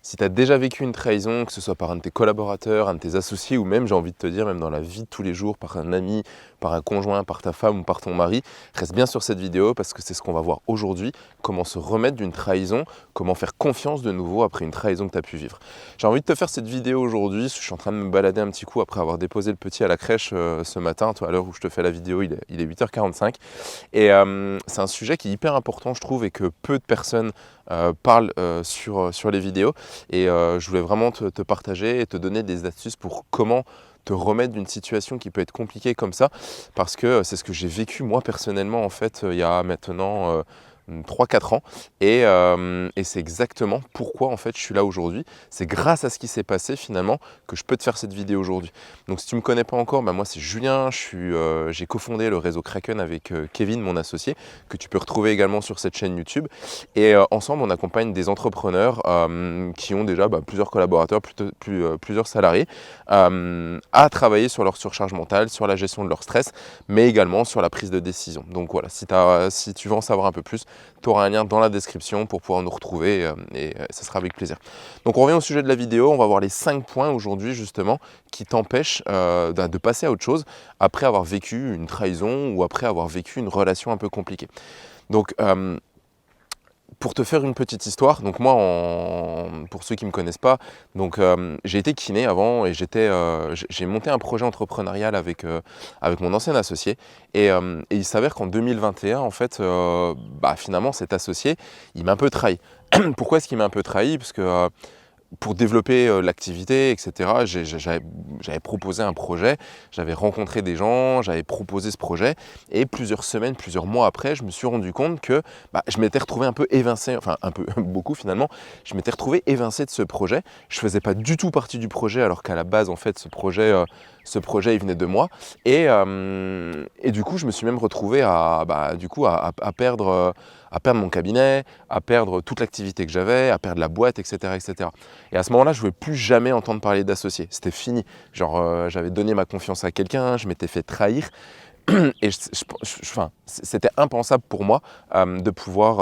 Si tu as déjà vécu une trahison, que ce soit par un de tes collaborateurs, un de tes associés, ou même, j'ai envie de te dire, même dans la vie de tous les jours, par un ami, par un conjoint, par ta femme ou par ton mari, reste bien sur cette vidéo parce que c'est ce qu'on va voir aujourd'hui, comment se remettre d'une trahison, comment faire confiance de nouveau après une trahison que tu as pu vivre. J'ai envie de te faire cette vidéo aujourd'hui, je suis en train de me balader un petit coup après avoir déposé le petit à la crèche ce matin, toi, à l'heure où je te fais la vidéo, il est 8h45, et c'est un sujet qui est hyper important, je trouve, et que peu de personnes parlent sur les vidéos. Et je voulais vraiment te partager et te donner des astuces pour comment te remettre d'une situation qui peut être compliquée comme ça, parce que c'est ce que j'ai vécu moi personnellement en fait il y a maintenant 3-4 ans, et c'est exactement pourquoi en fait je suis là aujourd'hui. C'est grâce à ce qui s'est passé finalement que je peux te faire cette vidéo aujourd'hui. Donc si tu ne me connais pas encore, moi c'est Julien, j'ai cofondé le réseau Kraken avec Kevin, mon associé, que tu peux retrouver également sur cette chaîne YouTube, et ensemble on accompagne des entrepreneurs qui ont déjà plusieurs collaborateurs, plusieurs salariés, à travailler sur leur surcharge mentale, sur la gestion de leur stress, mais également sur la prise de décision. Donc voilà, si tu veux en savoir un peu plus, tu auras un lien dans la description pour pouvoir nous retrouver, et ça sera avec plaisir. Donc on revient au sujet de la vidéo, on va voir les 5 points aujourd'hui justement qui t'empêchent de passer à autre chose après avoir vécu une trahison ou après avoir vécu une relation un peu compliquée. Donc pour te faire une petite histoire, donc moi, pour ceux qui ne me connaissent pas, donc j'ai été kiné avant et j'ai monté un projet entrepreneurial avec mon ancien associé, et il s'avère qu'en 2021, en fait, finalement cet associé, il m'a un peu trahi. Pourquoi est-ce qu'il m'a un peu trahi? Parce que pour développer l'activité, etc., j'avais proposé un projet, j'avais rencontré des gens, j'avais proposé ce projet, et plusieurs semaines, plusieurs mois après, je me suis rendu compte que je m'étais retrouvé un peu évincé, enfin un peu, beaucoup finalement, je m'étais retrouvé évincé de ce projet. Je ne faisais pas du tout partie du projet, alors qu'à la base, en fait, ce projet, il venait de moi, et du coup, je me suis même retrouvé à perdre mon cabinet, à perdre toute l'activité que j'avais, à perdre la boîte, etc., etc. Et à ce moment-là, je ne voulais plus jamais entendre parler d'associé. C'était fini. Genre, j'avais donné ma confiance à quelqu'un, je m'étais fait trahir. Et c'était impensable pour moi de pouvoir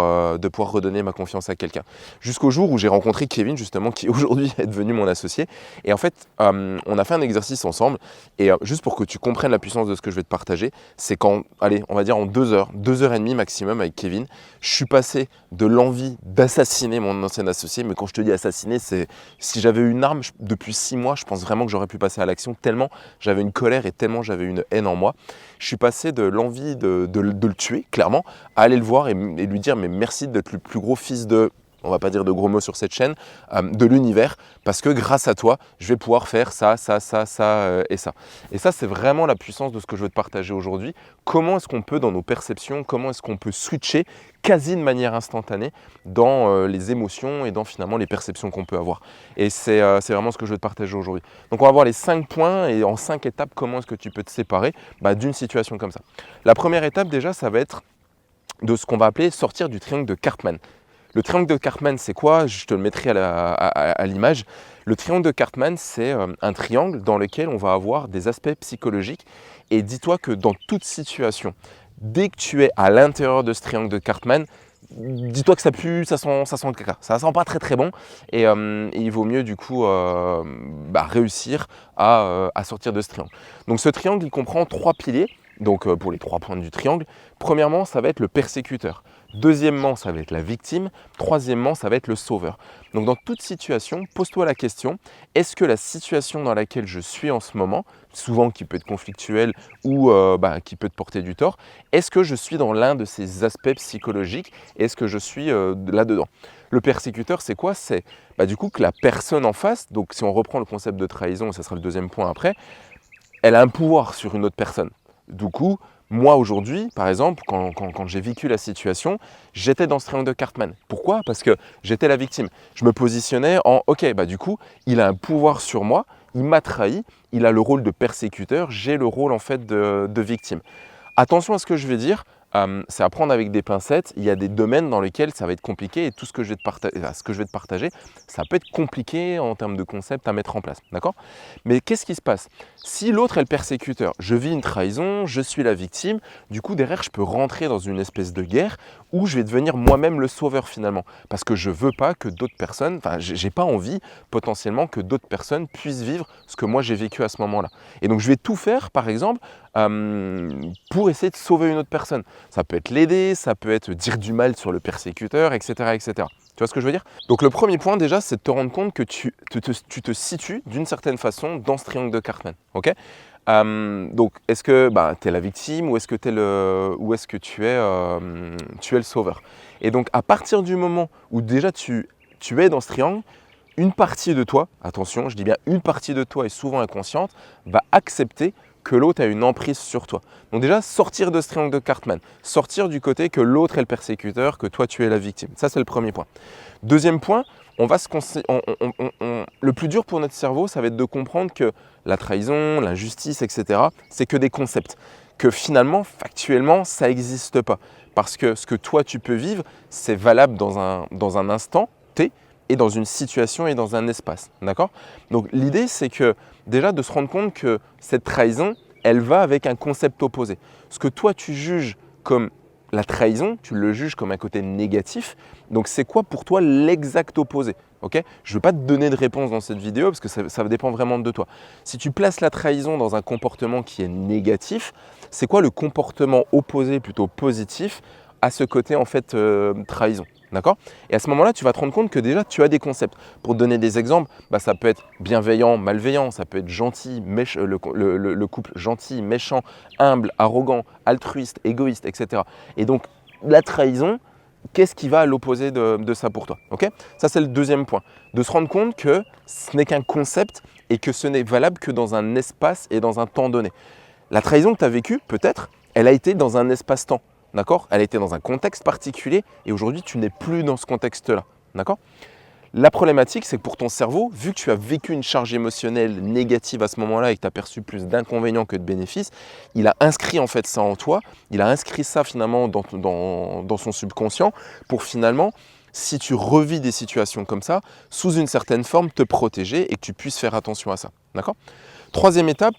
redonner ma confiance à quelqu'un. Jusqu'au jour où j'ai rencontré Kevin, justement, qui aujourd'hui est devenu mon associé. Et en fait, on a fait un exercice ensemble. Et juste pour que tu comprennes la puissance de ce que je vais te partager, c'est qu'en, allez, on va dire en 2 heures, 2 heures et demie maximum avec Kevin, je suis passé de l'envie d'assassiner mon ancien associé. Mais quand je te dis assassiner, c'est si j'avais eu une arme depuis 6 mois, je pense vraiment que j'aurais pu passer à l'action, tellement j'avais une colère et tellement j'avais une haine en moi. Je suis passé de l'envie de le tuer, clairement, à aller le voir et lui dire mais merci d'être le plus gros fils de, on va pas dire de gros mots sur cette chaîne, de l'univers, parce que grâce à toi, je vais pouvoir faire ça, et ça. Et ça, c'est vraiment la puissance de ce que je veux te partager aujourd'hui. Comment est-ce qu'on peut, dans nos perceptions, comment est-ce qu'on peut switcher quasi de manière instantanée dans les émotions et dans finalement les perceptions qu'on peut avoir. Et c'est vraiment ce que je veux te partager aujourd'hui. Donc on va voir les 5 points et en 5 étapes, comment est-ce que tu peux te séparer d'une situation comme ça. La première étape déjà, ça va être de ce qu'on va appeler sortir du triangle de Karpman. Le triangle de Karpman, c'est quoi? Je te le mettrai à l'image. Le triangle de Karpman, c'est un triangle dans lequel on va avoir des aspects psychologiques. Et dis-toi que dans toute situation, dès que tu es à l'intérieur de ce triangle de Karpman, dis-toi que ça pue, ça sent le caca. Ça sent pas très très bon, et il vaut mieux du coup réussir à sortir de ce triangle. Donc ce triangle, il comprend 3 piliers. Donc pour les 3 points du triangle, premièrement, ça va être le persécuteur. Deuxièmement, ça va être la victime. Troisièmement, ça va être le sauveur. Donc dans toute situation, pose-toi la question, est-ce que la situation dans laquelle je suis en ce moment, souvent qui peut être conflictuelle ou qui peut te porter du tort, est-ce que je suis dans l'un de ces aspects psychologiques? Est-ce que je suis là-dedans? Le persécuteur, c'est quoi? C'est du coup que la personne en face, donc si on reprend le concept de trahison, ça sera le deuxième point après, elle a un pouvoir sur une autre personne. Du coup, moi aujourd'hui, par exemple, quand j'ai vécu la situation, j'étais dans ce triangle de Karpman. Pourquoi? Parce que j'étais la victime. Je me positionnais en « ok, du coup, il a un pouvoir sur moi, il m'a trahi, il a le rôle de persécuteur, j'ai le rôle en fait de victime ». Attention à ce que je vais dire, c'est à prendre avec des pincettes. Il y a des domaines dans lesquels ça va être compliqué et tout ce que je vais te partager, ça peut être compliqué en termes de concept à mettre en place, d'accord? Mais qu'est-ce qui se passe? Si l'autre est le persécuteur, je vis une trahison, je suis la victime, du coup derrière je peux rentrer dans une espèce de guerre où je vais devenir moi-même le sauveur finalement, parce que je veux pas que d'autres personnes, enfin j'ai pas envie potentiellement que d'autres personnes puissent vivre ce que moi j'ai vécu à ce moment-là. Et donc je vais tout faire, par exemple, pour essayer de sauver une autre personne. Ça peut être l'aider, ça peut être dire du mal sur le persécuteur, etc., etc. Tu vois ce que je veux dire? Donc le premier point déjà, c'est de te rendre compte que tu te situes d'une certaine façon dans ce triangle de Cartman. Ok? Donc est-ce que tu es la victime ou est-ce que, tu es le sauveur? Et donc à partir du moment où déjà tu es dans ce triangle, une partie de toi, attention, je dis bien une partie de toi est souvent inconsciente, va accepter que l'autre a une emprise sur toi. Donc déjà, sortir de ce triangle de Cartman, sortir du côté que l'autre est le persécuteur, que toi tu es la victime. Ça, c'est le premier point. Deuxième point, le plus dur pour notre cerveau, ça va être de comprendre que la trahison, l'injustice, etc., c'est que des concepts. Que finalement, factuellement, ça n'existe pas. Parce que ce que toi tu peux vivre, c'est valable dans un instant T, et dans une situation et dans un espace, d'accord? Donc l'idée, c'est que déjà de se rendre compte que cette trahison, elle va avec un concept opposé. Ce que toi, tu juges comme la trahison, tu le juges comme un côté négatif. Donc c'est quoi pour toi l'exact opposé? Okay, je ne veux pas te donner de réponse dans cette vidéo parce que ça dépend vraiment de toi. Si tu places la trahison dans un comportement qui est négatif, c'est quoi le comportement opposé, plutôt positif, à ce côté en fait trahison? D'accord? Et à ce moment-là, tu vas te rendre compte que déjà, tu as des concepts. Pour te donner des exemples, ça peut être bienveillant, malveillant, ça peut être gentil, le couple gentil, méchant, humble, arrogant, altruiste, égoïste, etc. Et donc, la trahison, qu'est-ce qui va à l'opposé de ça pour toi? Okay? Ça, c'est le deuxième point. De se rendre compte que ce n'est qu'un concept et que ce n'est valable que dans un espace et dans un temps donné. La trahison que tu as vécue, peut-être, elle a été dans un espace-temps. D'accord? Elle a été dans un contexte particulier et aujourd'hui, tu n'es plus dans ce contexte-là. D'accord? La problématique, c'est que pour ton cerveau, vu que tu as vécu une charge émotionnelle négative à ce moment-là et que tu as perçu plus d'inconvénients que de bénéfices, il a inscrit en fait ça en toi, il a inscrit ça finalement dans son subconscient pour finalement, si tu revis des situations comme ça, sous une certaine forme, te protéger et que tu puisses faire attention à ça. D'accord? Troisième étape,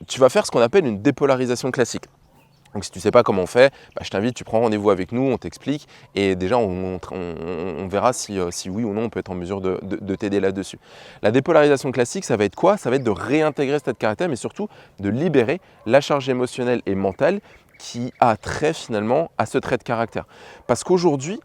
tu vas faire ce qu'on appelle une dépolarisation classique. Donc si tu ne sais pas comment on fait, je t'invite, tu prends rendez-vous avec nous, on t'explique et déjà on verra si oui ou non on peut être en mesure de t'aider là-dessus. La dépolarisation classique, ça va être quoi? Ça va être de réintégrer cet caractère, mais surtout de libérer la charge émotionnelle et mentale qui a trait finalement à ce trait de caractère. Parce qu'aujourd'hui,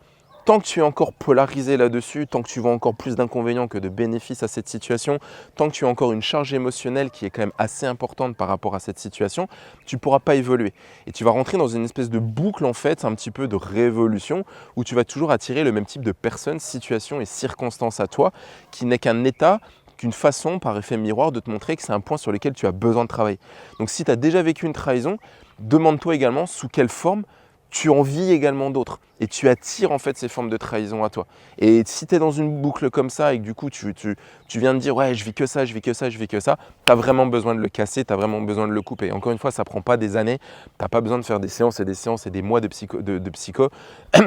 tant que tu es encore polarisé là-dessus, tant que tu vois encore plus d'inconvénients que de bénéfices à cette situation, tant que tu as encore une charge émotionnelle qui est quand même assez importante par rapport à cette situation, tu ne pourras pas évoluer. Et tu vas rentrer dans une espèce de boucle en fait, un petit peu de révolution, où tu vas toujours attirer le même type de personnes, situations et circonstances à toi, qui n'est qu'un état, qu'une façon par effet miroir de te montrer que c'est un point sur lequel tu as besoin de travailler. Donc si tu as déjà vécu une trahison, demande-toi également sous quelle forme tu en vis également d'autres et tu attires en fait ces formes de trahison à toi. Et si tu es dans une boucle comme ça et que du coup tu viens de dire ouais je vis que ça, je vis que ça, je vis que ça, tu as vraiment besoin de le casser, tu as vraiment besoin de le couper. Encore une fois, ça ne prend pas des années, tu n'as pas besoin de faire des séances et des séances et des mois de psycho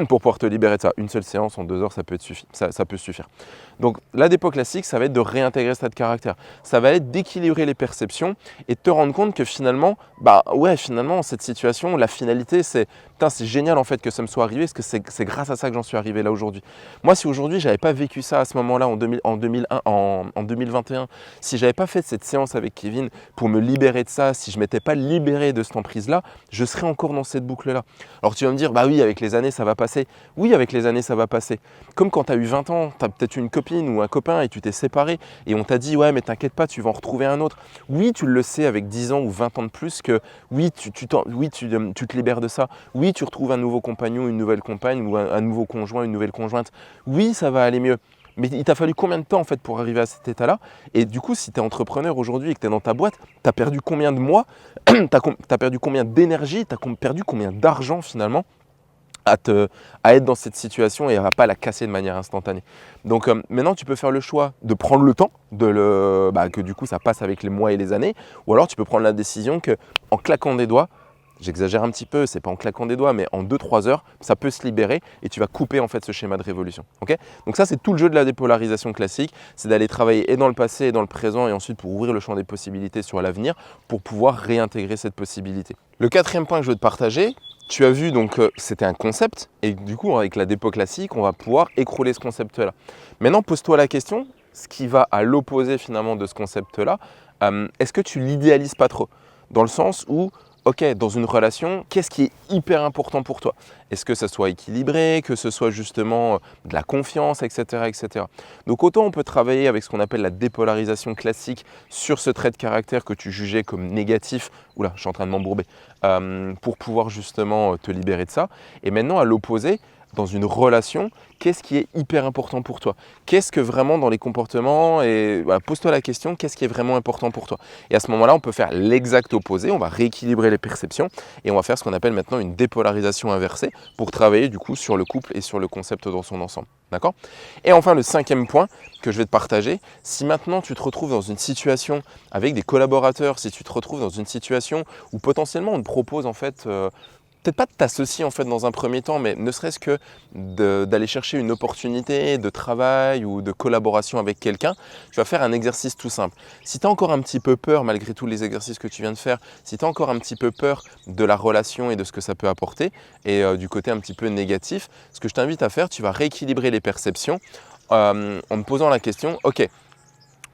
pour pouvoir te libérer de ça. Une seule séance en 2 heures, ça peut suffire. Donc la dépo classique, ça va être de réintégrer ce tas de caractère. Ça va être d'équilibrer les perceptions et de te rendre compte que finalement, finalement cette situation, la finalité c'est génial en fait que ça me soit arrivé parce que c'est grâce à ça que j'en suis arrivé là aujourd'hui. Moi, si aujourd'hui j'avais pas vécu ça à ce moment-là en 2021, si j'avais pas fait cette séance avec Kevin pour me libérer de ça, si je m'étais pas libéré de cette emprise-là, je serais encore dans cette boucle-là. Alors tu vas me dire, oui, avec les années ça va passer. Oui, avec les années ça va passer. Comme quand tu as eu 20 ans, tu as peut-être eu une copine ou un copain et tu t'es séparé et on t'a dit, ouais, mais t'inquiète pas, tu vas en retrouver un autre. Oui, tu le sais avec 10 ans ou 20 ans de plus que oui, tu te libères de ça. Oui, tu retrouves un nouveau compagnon, une nouvelle compagne ou un nouveau conjoint, une nouvelle conjointe. Oui, ça va aller mieux. Mais il t'a fallu combien de temps en fait pour arriver à cet état-là? Et du coup, si tu es entrepreneur aujourd'hui et que tu es dans ta boîte, tu as perdu combien de mois? Tu as perdu combien d'énergie? Tu as perdu combien d'argent finalement à être dans cette situation et à ne pas la casser de manière instantanée. Donc maintenant, tu peux faire le choix de prendre le temps, que du coup ça passe avec les mois et les années, ou alors tu peux prendre la décision qu'en claquant des doigts, j'exagère un petit peu, c'est pas en claquant des doigts, mais en 2-3 heures, ça peut se libérer et tu vas couper en fait ce schéma de révolution. Okay, donc ça, c'est tout le jeu de la dépolarisation classique, c'est d'aller travailler et dans le passé et dans le présent et ensuite pour ouvrir le champ des possibilités sur l'avenir pour pouvoir réintégrer cette possibilité. Le quatrième point que je veux te partager, tu as vu donc c'était un concept et du coup avec la dépo classique, on va pouvoir écrouler ce concept-là. Maintenant, pose-toi la question, ce qui va à l'opposé finalement de ce concept-là, est-ce que tu l'idéalises pas trop? Dans le sens où, ok, dans une relation, qu'est-ce qui est hyper important pour toi? Est-ce que ça soit équilibré, que ce soit justement de la confiance, etc., etc. Donc autant on peut travailler avec ce qu'on appelle la dépolarisation classique sur ce trait de caractère que tu jugeais comme négatif, oula, je suis en train de m'embourber, pour pouvoir justement te libérer de ça. Et maintenant à l'opposé, dans une relation, qu'est-ce qui est hyper important pour toi? Qu'est-ce que vraiment dans les comportements, et voilà, pose-toi la question, qu'est-ce qui est vraiment important pour toi? Et à ce moment-là, on peut faire l'exact opposé, on va rééquilibrer les perceptions et on va faire ce qu'on appelle maintenant une dépolarisation inversée pour travailler du coup sur le couple et sur le concept dans son ensemble. D'accord? Et enfin, le cinquième point que je vais te partager, si maintenant tu te retrouves dans une situation avec des collaborateurs, si tu te retrouves dans une situation où potentiellement on te propose en fait peut-être pas de t'associer en fait dans un premier temps, mais ne serait-ce que d'aller chercher une opportunité de travail ou de collaboration avec quelqu'un, tu vas faire un exercice tout simple. Si tu as encore un petit peu peur, malgré tous les exercices que tu viens de faire, si tu as encore un petit peu peur de la relation et de ce que ça peut apporter, et du côté un petit peu négatif, ce que je t'invite à faire, tu vas rééquilibrer les perceptions en me posant la question, ok,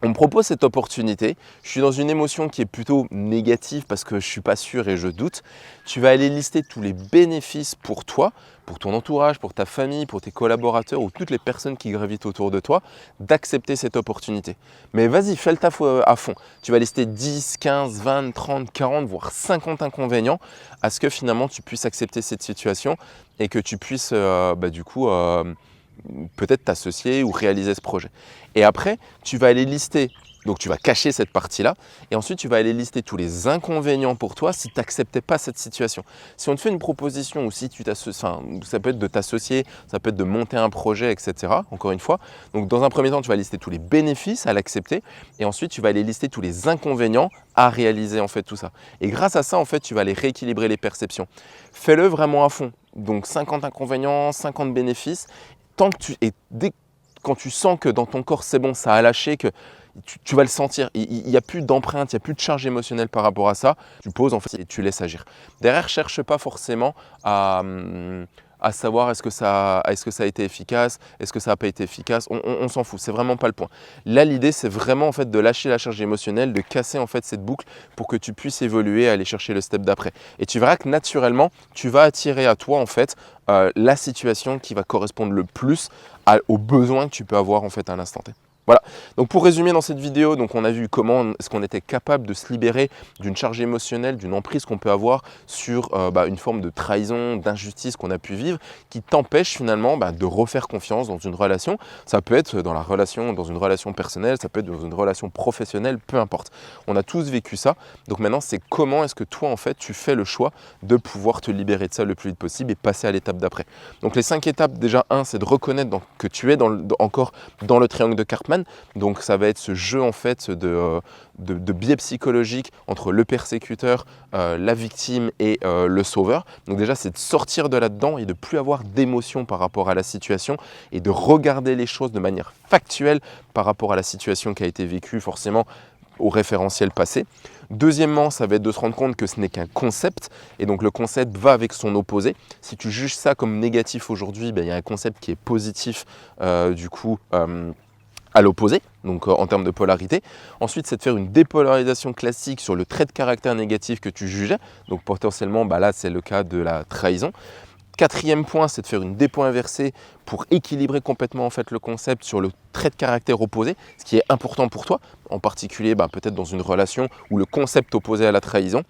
on me propose cette opportunité, je suis dans une émotion qui est plutôt négative parce que je ne suis pas sûr et je doute. Tu vas aller lister tous les bénéfices pour toi, pour ton entourage, pour ta famille, pour tes collaborateurs ou toutes les personnes qui gravitent autour de toi, d'accepter cette opportunité. Mais vas-y, fais le taf à fond. Tu vas lister 10, 15, 20, 30, 40, voire 50 inconvénients à ce que finalement tu puisses accepter cette situation et que tu puisses peut-être t'associer ou réaliser ce projet. Et après, tu vas aller lister, donc tu vas cacher cette partie-là, et ensuite tu vas aller lister tous les inconvénients pour toi si tu n'acceptais pas cette situation. Si on te fait une proposition ou si tu t'associes, enfin, ça peut être de t'associer, ça peut être de monter un projet, etc. Encore une fois, donc dans un premier temps, tu vas lister tous les bénéfices à l'accepter, et ensuite tu vas aller lister tous les inconvénients à réaliser en fait tout ça. Et grâce à ça, en fait, tu vas aller rééquilibrer les perceptions. Fais-le vraiment à fond. Donc 50 inconvénients, 50 bénéfices. Quand tu sens que dans ton corps c'est bon, ça a lâché, que tu vas le sentir, il n'y a plus d'empreinte, il n'y a plus de charge émotionnelle par rapport à ça, tu poses en fait et tu laisses agir. Derrière, cherche pas forcément à savoir est-ce que ça a été efficace, est-ce que ça n'a pas été efficace, on s'en fout, c'est vraiment pas le point. Là, l'idée, c'est vraiment en fait de lâcher la charge émotionnelle, de casser en fait cette boucle pour que tu puisses évoluer, aller chercher le step d'après. Et tu verras que naturellement, tu vas attirer à toi en fait la situation qui va correspondre le plus aux besoins que tu peux avoir en fait à l'instant T. Voilà, donc pour résumer dans cette vidéo, donc on a vu comment est-ce qu'on était capable de se libérer d'une charge émotionnelle, d'une emprise qu'on peut avoir sur une forme de trahison, d'injustice qu'on a pu vivre, qui t'empêche finalement de refaire confiance dans une relation. Ça peut être dans une relation personnelle, ça peut être dans une relation professionnelle, peu importe. On a tous vécu ça, donc maintenant c'est comment est-ce que toi en fait tu fais le choix de pouvoir te libérer de ça le plus vite possible et passer à l'étape d'après. Donc les 5 étapes, déjà c'est de reconnaître que tu es encore dans le triangle de Karpman. Donc ça va être ce jeu en fait de biais psychologiques entre le persécuteur, la victime et le sauveur. Donc déjà c'est de sortir de là-dedans et de plus avoir d'émotion par rapport à la situation et de regarder les choses de manière factuelle par rapport à la situation qui a été vécue forcément au référentiel passé. Deuxièmement, ça va être de se rendre compte que ce n'est qu'un concept et donc le concept va avec son opposé. Si tu juges ça comme négatif aujourd'hui, il y a un concept qui est positif à l'opposé, donc en termes de polarité. Ensuite, c'est de faire une dépolarisation classique sur le trait de caractère négatif que tu jugeais. Donc potentiellement, là, c'est le cas de la trahison. Quatrième point, c'est de faire une dépo inversée pour équilibrer complètement en fait le concept sur le trait de caractère opposé, ce qui est important pour toi, en particulier peut-être dans une relation où le concept opposé à la trahison.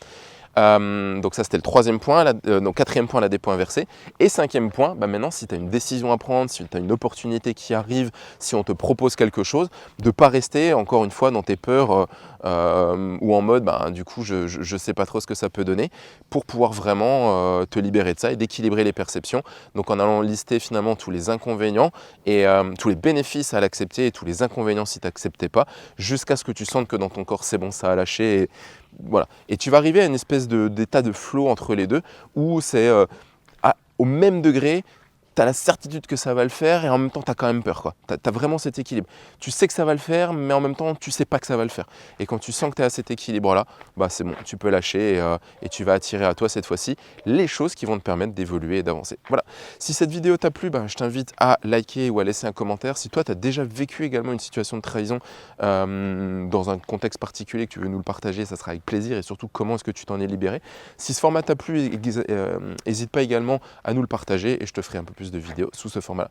Donc ça c'était le troisième point, donc quatrième point la dépo inversée. Et cinquième point, maintenant si tu as une décision à prendre, si tu as une opportunité qui arrive, si on te propose quelque chose, de ne pas rester encore une fois dans tes peurs ou en mode du coup je sais pas trop ce que ça peut donner, pour pouvoir vraiment te libérer de ça et d'équilibrer les perceptions. Donc en allant lister finalement tous les inconvénients et tous les bénéfices à l'accepter et tous les inconvénients si tu n'acceptais pas, jusqu'à ce que tu sentes que dans ton corps c'est bon, ça a lâché. Et, voilà. Et tu vas arriver à une espèce d'état de flow entre les deux où c'est au même degré, tu as la certitude que ça va le faire et en même temps tu as quand même peur. Tu as vraiment cet équilibre. Tu sais que ça va le faire mais en même temps tu sais pas que ça va le faire. Et quand tu sens que tu es à cet équilibre là, c'est bon, tu peux lâcher et tu vas attirer à toi cette fois-ci les choses qui vont te permettre d'évoluer et d'avancer. Voilà. Si cette vidéo t'a plu, je t'invite à liker ou à laisser un commentaire. Si toi tu as déjà vécu également une situation de trahison dans un contexte particulier que tu veux nous le partager, ça sera avec plaisir, et surtout comment est-ce que tu t'en es libéré. Si ce format t'a plu, n'hésite pas également à nous le partager et je te ferai un peu plus de vidéos sous ce format-là.